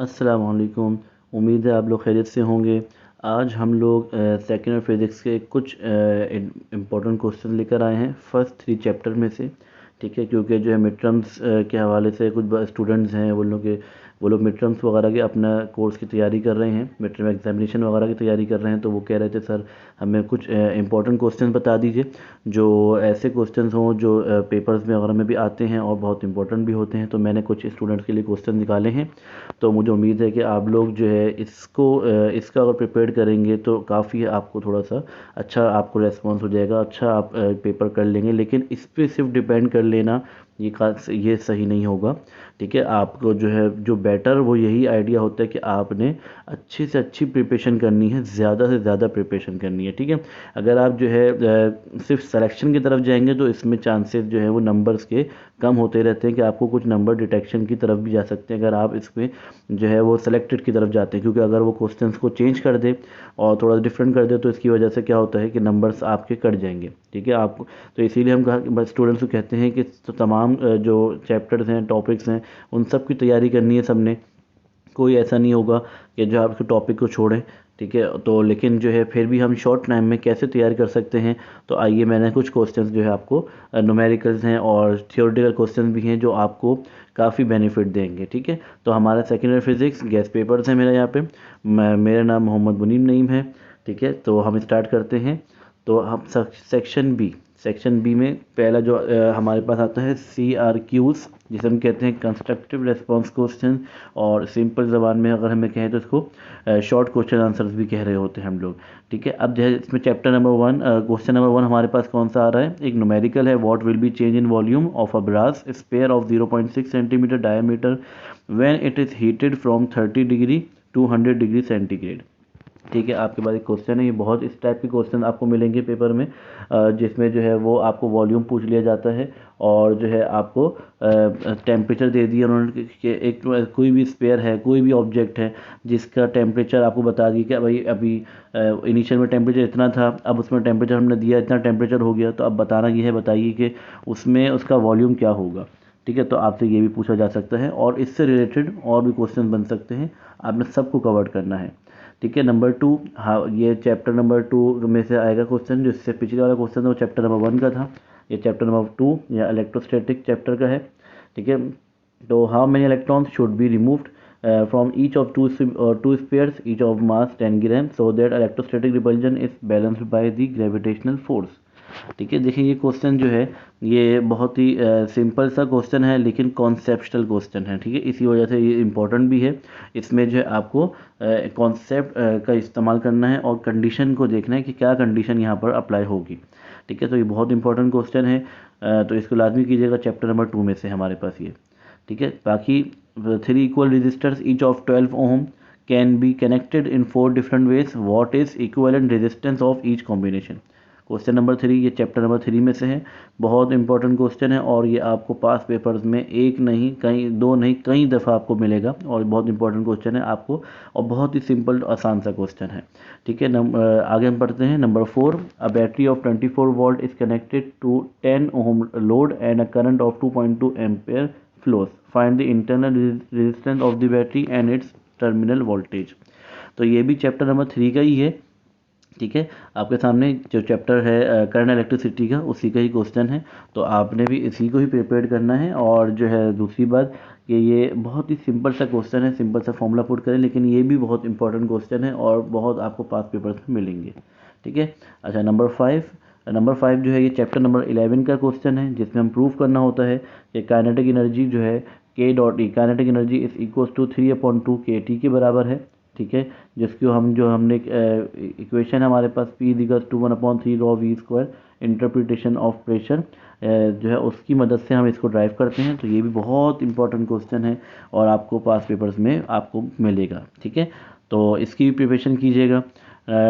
अस्सलाम वालेकुम। उम्मीद है आप लोग खैरियत से होंगे। आज हम लोग सेकेंड ईयर फिज़िक्स के कुछ इम्पोर्टेंट क्वेश्चन लेकर आए हैं फर्स्ट 3 चैप्टर में से। ठीक है, क्योंकि जो है मिड टर्म्स के हवाले से कुछ स्टूडेंट्स हैं वो लोग मिड टर्म्स वगैरह के अपना कोर्स की तैयारी कर रहे हैं, मिड टर्म एग्जामिनेशन वगैरह की तैयारी कर रहे हैं। तो वो कह रहे थे सर हमें कुछ इम्पोर्टेंट क्वेश्चन बता दीजिए, जो ऐसे क्वेश्चंस हों जो पेपर्स में वगैरह में भी आते हैं और बहुत इंपॉर्टेंट भी होते हैं। तो मैंने कुछ स्टूडेंट्स के लिए क्वेश्चन निकाले हैं। तो मुझे उम्मीद है कि आप लोग जो है इसका अगर प्रिपेयर करेंगे तो काफ़ी आपको थोड़ा सा अच्छा आपको रेस्पॉन्स हो जाएगा, अच्छा आप पेपर कर लेंगे। लेकिन इस पे सिर्फ डिपेंड कर लेना ये सही नहीं होगा। ठीक है, आपको जो है जो बेटर वो यही आइडिया होता है कि आपने अच्छी से अच्छी प्रिपरेशन करनी है, ज़्यादा से ज़्यादा प्रिपरेशन करनी है। ठीक है, अगर आप जो है सिर्फ सिलेक्शन की तरफ जाएंगे तो इसमें चांसेस जो है वो नंबर्स के कम होते रहते हैं कि आपको कुछ नंबर डिटेक्शन की तरफ भी जा सकते हैं अगर आप इसमें जो है वो सेलेक्टेड की तरफ जाते हैं। क्योंकि अगर वो क्वेश्चंस को चेंज कर दे और थोड़ा डिफरेंट कर दे तो इसकी वजह से क्या होता है कि नंबर्स आपके कट जाएंगे। ठीक है, आपको तो इसीलिए हम कहा स्टूडेंट्स को कहते हैं कि तो तमाम जो चैप्टर्स हैं, टॉपिक्स हैं, उन सब की तैयारी करनी है सबने। कोई ऐसा नहीं होगा कि जो आप टॉपिक को छोड़ें। ठीक है, तो लेकिन जो है फिर भी हम शॉर्ट टाइम में कैसे तैयार कर सकते हैं। तो आइए मैंने कुछ क्वेश्चंस जो है आपको न्यूमेरिकल्स हैं और थियोरेटिकल क्वेश्चंस भी हैं जो आपको काफ़ी बेनिफिट देंगे। ठीक है, तो हमारा second year physics guest papers है मेरा यहाँ पे। मेरा नाम मोहम्मद मुनीम नईम है। ठीक है, तो हम स्टार्ट करते हैं। तो हम सेक्शन बी में पहला जो हमारे पास आता है CRQs, जिसे हम कहते हैं कंस्ट्रक्टिव रेस्पॉन्स क्वेश्चन। और सिंपल ज़बान में अगर हमें कहें तो इसको शॉर्ट क्वेश्चन आंसर्स भी कह रहे होते हैं हम लोग। ठीक है, अब जो है इसमें चैप्टर नंबर 1 क्वेश्चन नंबर 1 हमारे पास कौन सा आ रहा है। एक न्यूमेरिकल है, what will be change in volume of a brass sphere of 0.6 centimetre diameter when it is heated from 30 degree to 100 degree centigrade. ठीक है, आपके पास एक क्वेश्चन है। ये बहुत इस टाइप के क्वेश्चन आपको मिलेंगे पेपर में, जिसमें जो है वो आपको वॉल्यूम पूछ लिया जाता है और जो है आपको टेम्परेचर दे दिया उन्होंने कि एक कोई भी स्पेयर है, कोई भी ऑब्जेक्ट है जिसका टेम्परेचर आपको बता दिया कि भाई अभी इनिशियल में टेम्परेचर इतना था, अब उसमें टेम्परेचर हमने दिया इतना टेम्परेचर हो गया, तो अब बताना ये है, बताइए कि उसमें उसका वॉल्यूम क्या होगा। ठीक है, तो आपसे ये भी पूछा जा सकता है और इससे रिलेटेड और भी क्वेश्चन बन सकते हैं। आपने सबको कवर करना है। ठीक है, नंबर 2, हाँ ये चैप्टर नंबर 2 में से आएगा क्वेश्चन। जो इससे पिछले वाला क्वेश्चन था वो चैप्टर नंबर 1 का था। ये चैप्टर नंबर 2 या इलेक्ट्रोस्टैटिक चैप्टर का है। ठीक है, तो how many electrons should be removed from each of two spheres each of mass 10 gram so that electrostatic repulsion is balanced by the gravitational force. ठीक है, देखिए ये क्वेश्चन जो है ये बहुत ही सिंपल सा क्वेश्चन है लेकिन कॉन्सेप्चुअल क्वेश्चन है। ठीक है, इसी वजह से ये इम्पोर्टेंट भी है। इसमें जो है आपको कॉन्सेप्ट का इस्तेमाल करना है और कंडीशन को देखना है कि क्या कंडीशन यहाँ पर अप्लाई होगी। ठीक है, तो ये बहुत इंपॉर्टेंट क्वेश्चन है। तो इसको लाजमी कीजिएगा, चैप्टर नंबर 2 में से हमारे पास ये। ठीक है, बाकी 3 equal resistors each of 12 ohm can be connected in 4 different ways, what is equivalent resistance of each combination. Question number 3 ये चैप्टर नंबर 3 में से है। बहुत इंपॉर्टेंट क्वेश्चन है और ये आपको पास पेपर्स में एक नहीं कई दो नहीं कई दफ़ा आपको मिलेगा और बहुत इंपॉर्टेंट क्वेश्चन है आपको, और बहुत ही सिंपल आसान सा क्वेश्चन है। ठीक है, आगे हम पढ़ते हैं। Number 4, a battery of 24 volt is connected to 10 ohm load and a current of 2.2 ampere flows, find the internal resistance of the battery and its terminal voltage. तो ये भी चैप्टर नंबर 3 का ही है। ठीक है, आपके सामने जो चैप्टर है करंट इलेक्ट्रिसिटी का, उसी का ही क्वेश्चन है। तो आपने भी इसी को ही प्रिपेयर करना है। और जो है दूसरी बात कि ये बहुत ही सिंपल सा क्वेश्चन है, सिंपल सा फॉर्मूला पुट करें, लेकिन ये भी बहुत इंपॉर्टेंट क्वेश्चन है और बहुत आपको पास पेपर्स में मिलेंगे। ठीक है, अच्छा नंबर 5 जो है ये चैप्टर नंबर 11 का क्वेश्चन है, जिसमें हम प्रूव करना होता है कि काइनेटिक एनर्जी जो है K dot E, kinetic energy is equal to 3/2 K T के बराबर है। ठीक है, जिसको हम जो हमने इक्वेशन हमारे पास P दिगस to 1/3 rho v square interpretation of pressure जो है उसकी मदद से हम इसको ड्राइव करते हैं। तो ये भी बहुत इंपॉर्टेंट क्वेश्चन है और आपको पास पेपर्स में आपको मिलेगा। ठीक है, तो इसकी भी प्रिपरेशन कीजिएगा।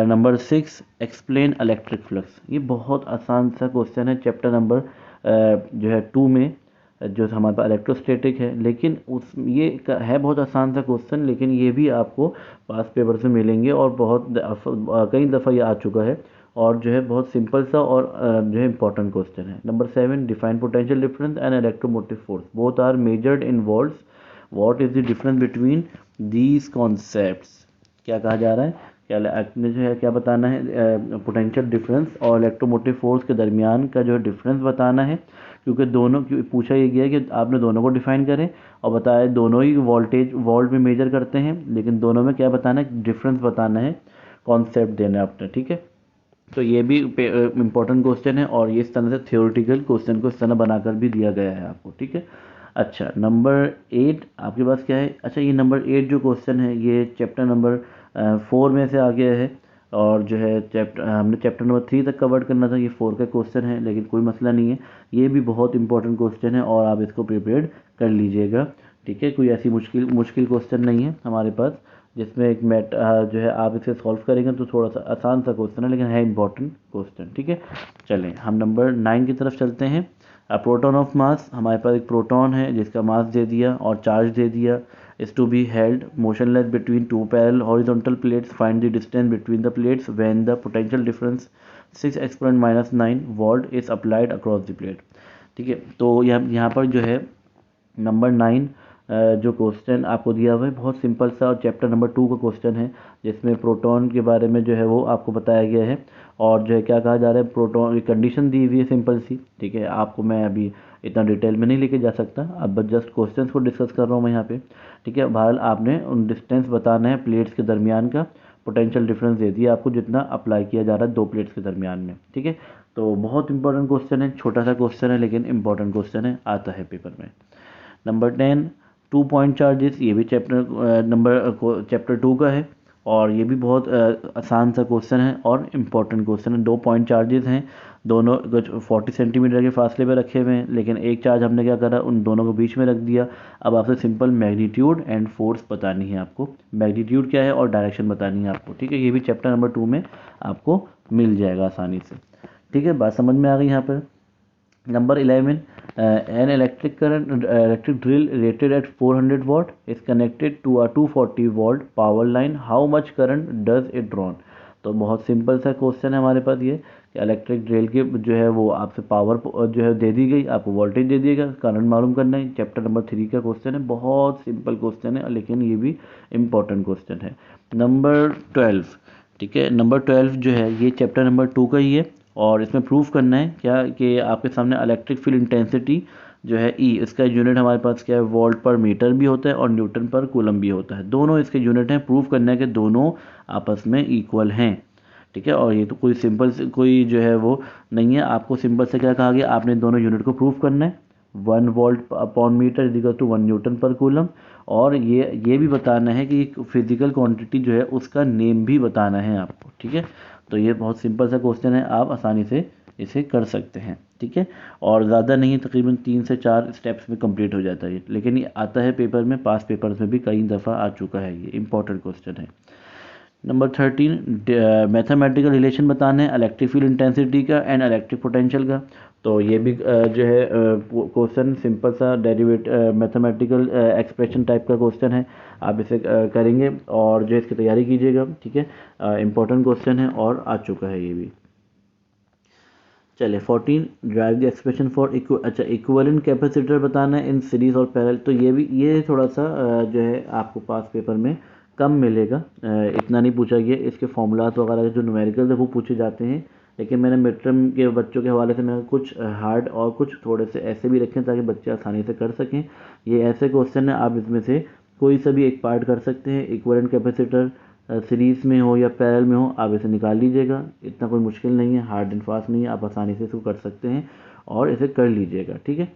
Number 6, explain electric flux. ये बहुत आसान सा क्वेश्चन है चैप्टर नंबर जो है 2 में, जो हमारे पास इलेक्ट्रोस्टैटिक है। लेकिन है बहुत आसान सा क्वेश्चन, लेकिन ये भी आपको पास पेपर से मिलेंगे और कई दफ़ा ये आ चुका है और जो है बहुत सिंपल सा और जो है इंपॉर्टेंट क्वेश्चन है। Number 7, define potential difference and electromotive force, both are measured in volts what is the difference between these concepts. क्या कहा जा रहा है, क्या आपने जो है क्या बताना है, पोटेंशियल डिफरेंस और इलेक्ट्रोमोटिव फोर्स के दरमियान का जो है डिफरेंस बताना है, क्योंकि दोनों पूछा ये गया कि आपने दोनों को डिफाइन करें और बताया दोनों ही वोल्टेज वोल्ट में मेजर करते हैं, लेकिन दोनों में क्या बताना है, डिफरेंस बताना है, कॉन्सेप्ट देना है आपने। ठीक है, तो ये भी इम्पोर्टेंट क्वेश्चन है और ये इस तरह से थ्योरेटिकल क्वेश्चन को इस तरह बनाकर भी दिया गया है आपको। ठीक है, अच्छा नंबर 8 आपके पास क्या है, अच्छा ये नंबर 8 जो क्वेश्चन है ये चैप्टर नंबर 4 में से आ गया है, और जो है हमने चैप्टर नंबर 3 तक कवर करना था, ये 4 का क्वेश्चन है, लेकिन कोई मसला नहीं है, ये भी बहुत इंपॉर्टेंट क्वेश्चन है और आप इसको प्रिपेयर कर लीजिएगा। ठीक है, कोई ऐसी मुश्किल क्वेश्चन नहीं है हमारे पास, जिसमें एक जो है आप इसे सॉल्व करेंगे तो थोड़ा सा आसान सा क्वेश्चन है, लेकिन है इंपॉर्टेंट क्वेश्चन। ठीक है, चलें हम नंबर 9 की तरफ चलते हैं। प्रोटॉन ऑफ मास, हमारे पास एक प्रोटॉन है जिसका मास दे दिया और चार्ज दे दिया, is to be held motionless between two parallel horizontal plates. Find the distance between the plates when the potential difference 6 exponent minus 9 volt is applied across the plate। ठीक है, तो यहाँ पर जो है नंबर 9 जो क्वेश्चन आपको दिया हुआ है बहुत सिंपल सा, और चैप्टर नंबर 2 का क्वेश्चन है, जिसमें प्रोटॉन के बारे में जो है वो आपको बताया गया है, और जो है क्या कहा जा रहा है, प्रोटॉन की कंडीशन दी हुई है सिंपल सी। ठीक है, आपको मैं अभी इतना डिटेल में नहीं लेके जा सकता, अब जस्ट क्वेश्चन को डिस्कस कर रहा हूँ मैं यहाँ पे। ठीक है, बहरहाल आपने उन डिस्टेंस बताना है प्लेट्स के दरमियान का, पोटेंशियल डिफरेंस दे दिया आपको जितना अप्लाई किया जा रहा है दो प्लेट्स के दरमियान में। ठीक है, तो बहुत इंपॉर्टेंट क्वेश्चन है, छोटा सा क्वेश्चन है लेकिन इंपॉर्टेंट क्वेश्चन है, आता है पेपर में। नंबर 10 2 पॉइंट चार्जेस, ये भी चैप्टर 2 का है, और ये भी बहुत आसान सा क्वेश्चन है और इम्पोर्टेंट क्वेश्चन है। 2 पॉइंट चार्जेस हैं, दोनों 40 सेंटीमीटर के फासले पे रखे हुए हैं, लेकिन एक चार्ज हमने क्या करा, उन दोनों को बीच में रख दिया। अब आपसे सिंपल मैग्नीट्यूड एंड फोर्स बतानी है आपको, मैग्नीट्यूड क्या है और डायरेक्शन बतानी है आपको। ठीक है, ये भी चैप्टर नंबर 2 में आपको मिल जाएगा आसानी से। ठीक है, बात समझ में आ गई यहाँ पर। Number 11, an electric drill rated at 400 watt is connected to a 240 volt power line. How much current does it draw? तो बहुत सिंपल सा क्वेश्चन है हमारे पास ये, कि इलेक्ट्रिक ड्रिल की जो है वो आपसे पावर जो है दे दी गई, आपको वोल्टेज दे दिएगा, करंट मालूम करना है। चैप्टर नंबर 3 का क्वेश्चन है, बहुत सिंपल क्वेश्चन है लेकिन ये भी इम्पोर्टेंट क्वेश्चन है। नंबर 12, ठीक है, नंबर 12 जो है ये चैप्टर नंबर 2 का ही है, और इसमें प्रूफ करना है क्या, कि आपके सामने इलेक्ट्रिक फील्ड इंटेंसिटी जो है ई, इसका यूनिट हमारे पास क्या है, वोल्ट पर मीटर भी होता है और न्यूटन पर कूलम भी होता है, दोनों इसके यूनिट हैं। प्रूफ करना है कि दोनों आपस में इक्वल हैं। ठीक है, और ये तो कोई सिंपल से कोई जो है वो नहीं है, आपको सिंपल से क्या कहा गया, आपने दोनों यूनिट को प्रूफ करना है। 1 volt upon metre is equal to 1 newton per coulomb, और ये भी बताना है कि फिजिकल क्वांटिटी जो है उसका नेम भी बताना है आपको। ठीक है, तो ये बहुत सिंपल सा क्वेश्चन है, आप आसानी से इसे कर सकते हैं। ठीक है, और ज़्यादा नहीं, तकरीबन 3 से 4 स्टेप्स में कंप्लीट हो जाता है, लेकिन ये आता है पेपर में, पास पेपर्स में भी कई दफ़ा आ चुका है, ये इंपॉर्टेंट क्वेश्चन है। नंबर 13, मैथमेटिकल रिलेशन बताना है इलेक्ट्रिक फील्ड इंटेंसिटी का एंड इलेक्ट्रिक पोटेंशियल का। तो ये भी जो है क्वेश्चन सिंपल सा मैथमेटिकल एक्सप्रेशन टाइप का क्वेश्चन है, आप इसे करेंगे और जो इसकी तैयारी कीजिएगा। ठीक है, इंपॉर्टेंट क्वेश्चन है और आ चुका है ये भी। चले 14, drive the expression for equivalent capacitor बताना है इन सीरीज और पैरेलल। तो ये थोड़ा सा जो है आपको पास पेपर में कम मिलेगा, इतना नहीं पूछा गया, इसके फॉर्मूलाज वगैरह जो न्यूमेरिकल है वो पूछे जाते हैं, लेकिन मैंने मिड टर्म के बच्चों के हवाले से मैंने कुछ हार्ड और कुछ थोड़े से ऐसे भी रखे हैं ताकि बच्चे आसानी से कर सकें। ये ऐसे क्वेश्चन है, आप इसमें से कोई सा भी एक पार्ट कर सकते हैं, इक्विवेलेंट कैपेसिटर सीरीज़ में हो या पैरेलल में हो, आप इसे निकाल लीजिएगा, इतना कोई मुश्किल नहीं है, हार्ड एंड फास्ट नहीं है, आप आसानी से इसको कर सकते हैं और इसे कर लीजिएगा। ठीक है,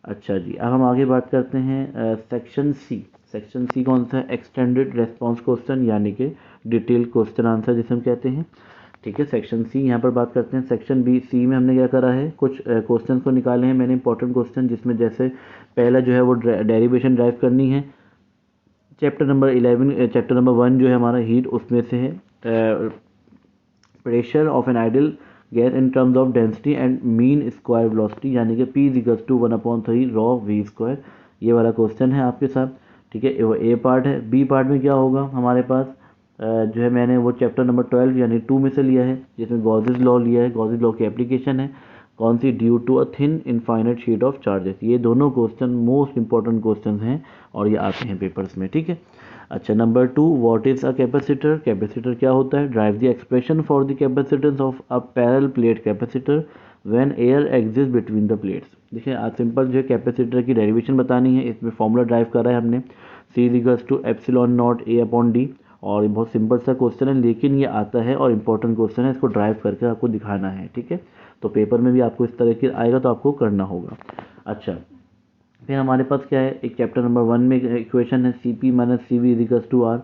अच्छा जी, अब हम आगे बात करते हैं सेक्शन सी। सेक्शन सी कौन सा है, एक्सटेंडेड रेस्पॉन्स क्वेश्चन, यानी कि डिटेल क्वेश्चन आंसर जिसे हम कहते हैं। ठीक है, सेक्शन सी यहाँ पर बात करते हैं। सेक्शन बी सी में हमने क्या करा है, कुछ क्वेश्चन को निकाले हैं मैंने, इंपॉर्टेंट क्वेश्चन, जिसमें जैसे पहला जो है वो डेरिवेशन ड्राइव करनी है। चैप्टर नंबर 1 जो है हमारा हीट, उसमें से है pressure of an ideal gas in terms of density and mean square velocity, यानी कि P = 1/3 रॉ v²। ये वाला क्वेश्चन है आपके साथ। ठीक है, वो ए पार्ट है। बी पार्ट में क्या होगा हमारे पास, जो है मैंने वो चैप्टर नंबर 12 यानी 2 में से लिया है, जिसमें गॉसेस लॉ लिया है, गॉसेस लॉ की एप्लीकेशन है। कौन सी? Due to a thin infinite sheet of charges. ये दोनों क्वेश्चन मोस्ट इंपॉर्टेंट क्वेश्चन हैं और ये आते हैं पेपर्स में, ठीक है। अच्छा, number 2, what is a capacitor? Capacitor क्या होता है? Drive the expression for the capacitance of a parallel plate capacitor when air exist between the plates. देखिए आज सिंपल जो है कैपेसिटर की डेरिवेशन बतानी है। इसमें फॉर्मूला ड्राइव कर रहा है हमने, C equals to epsilon naught A upon D. और ये बहुत सिंपल सा क्वेश्चन है, लेकिन ये आता है और इम्पोर्टेंट क्वेश्चन है, इसको ड्राइव करके आपको दिखाना है, ठीक है। तो पेपर में भी आपको इस तरह की आएगा तो आपको करना होगा। अच्छा, फिर हमारे पास क्या है, एक चैप्टर नंबर 1 में इक्वेशन है Cp minus CV equals to R।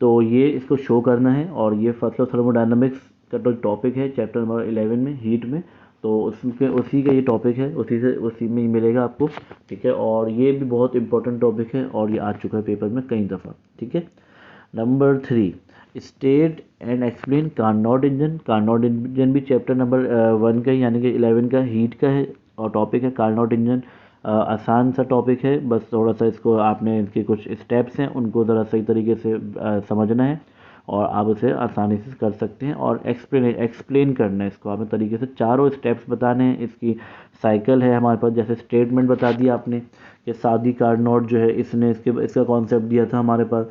तो ये इसको शो करना है और ये फर्स्ट ऑफ थर्मोडायनामिक्स का तो टॉपिक है चैप्टर नंबर 11 में, हीट में। तो उसके उसी का ये टॉपिक है, उसी में ही मिलेगा आपको, ठीक है। और ये भी बहुत इंपॉर्टेंट टॉपिक है और ये आ चुका है पेपर में कई दफ़ा, ठीक है। Number 3, state and explain Carnot engine. Carnot engine भी चैप्टर नंबर 1 का ही, यानी कि 11 का हीट का है और टॉपिक है कार्नोट इंजन। आसान सा टॉपिक है, बस थोड़ा सा इसको आपने इनके कुछ स्टेप्स हैं उनको ज़रा सही तरीके से समझना है और आप उसे आसानी से कर सकते हैं। और एक्सप्लेन करना है इसको आपने तरीके से, चारों स्टेप्स बताने हैं। इसकी साइकिल है हमारे पास, जैसे स्टेटमेंट बता दिया आपने कि सादी कार्नोट जो है इसने इसका कॉन्सेप्ट दिया था हमारे पास।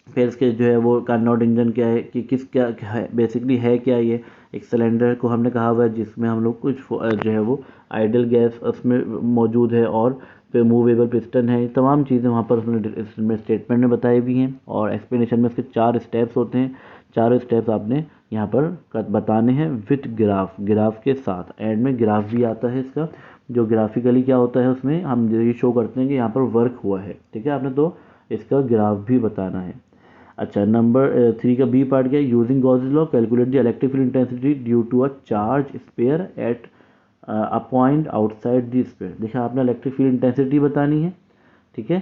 फिर इसके जो है वो कार्नोट इंजन क्या है कि क्या है, बेसिकली है क्या ये, एक सिलेंडर को हमने कहा हुआ है जिसमें हम लोग कुछ जो है वो आइडल गैस उसमें मौजूद है और फिर मूवेबल पिस्टन है। ये तमाम चीज़ें वहाँ पर उसमें स्टेटमेंट में बताई भी हैं और एक्सप्लेनेशन में इसके 4 स्टेप्स होते हैं। चारों स्टेप्स आपने यहाँ पर बताने हैं विथ ग्राफ के साथ। एंड में ग्राफ भी आता है इसका, जो ग्राफिकली क्या होता है उसमें हम ये शो करते हैं कि यहाँ पर वर्क हुआ है, ठीक है। आपने तो इसका ग्राफ भी बताना है। अच्छा, नंबर 3 का बी पार्ट क्या है, using Gauss's law calculate the electric field intensity due to a charge sphere at a point outside the sphere. देखिए आपने इलेक्ट्रिक फील्ड इंटेंसिटी बतानी है, ठीक है।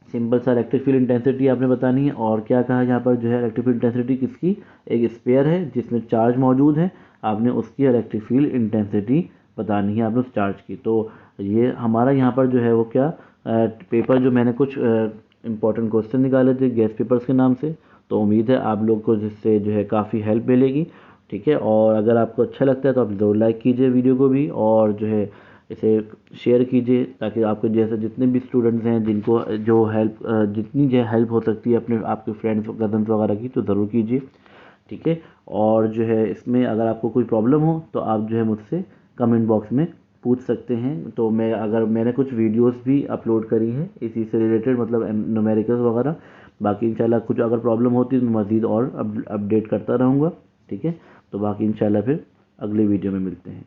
सिंपल सा इलेक्ट्रिक फील्ड इंटेंसिटी आपने बतानी है। और क्या कहा यहाँ पर जो है इलेक्ट्रिक फील्ड इंटेंसिटी किसकी, एक स्पेयर है जिसमें चार्ज मौजूद है, आपने उसकी इलेक्ट्रिक फील्ड इंटेंसिटी बतानी है आपने उस चार्ज की। तो ये हमारा यहाँ पर जो है वो क्या पेपर जो मैंने कुछ इंपॉर्टेंट क्वेश्चन निकाले थे गैस पेपर्स के नाम से। तो उम्मीद है आप लोग को जिससे जो है काफ़ी हेल्प मिलेगी, ठीक है। और अगर आपको अच्छा लगता है तो आप ज़रूर लाइक कीजिए वीडियो को भी और जो है इसे शेयर कीजिए, ताकि आपके जैसे जितने भी स्टूडेंट्स हैं जिनको जो हेल्प जितनी जो हेल्प हो सकती है अपने आपके फ्रेंड्स कज़न्स वगैरह की, तो ज़रूर कीजिए, ठीक है। और जो है इसमें अगर आपको कोई प्रॉब्लम हो तो आप जो है मुझसे कमेंट बॉक्स में पूछ सकते हैं। तो मैंने कुछ वीडियोस भी अपलोड करी हैं इसी से रिलेटेड, मतलब न्यूमेरिकल्स वगैरह। बाकी इंशाल्लाह कुछ अगर प्रॉब्लम होती है तो मैं मज़ीद और अपडेट करता रहूँगा, ठीक है। तो बाकी इंशाल्लाह फिर अगले वीडियो में मिलते हैं।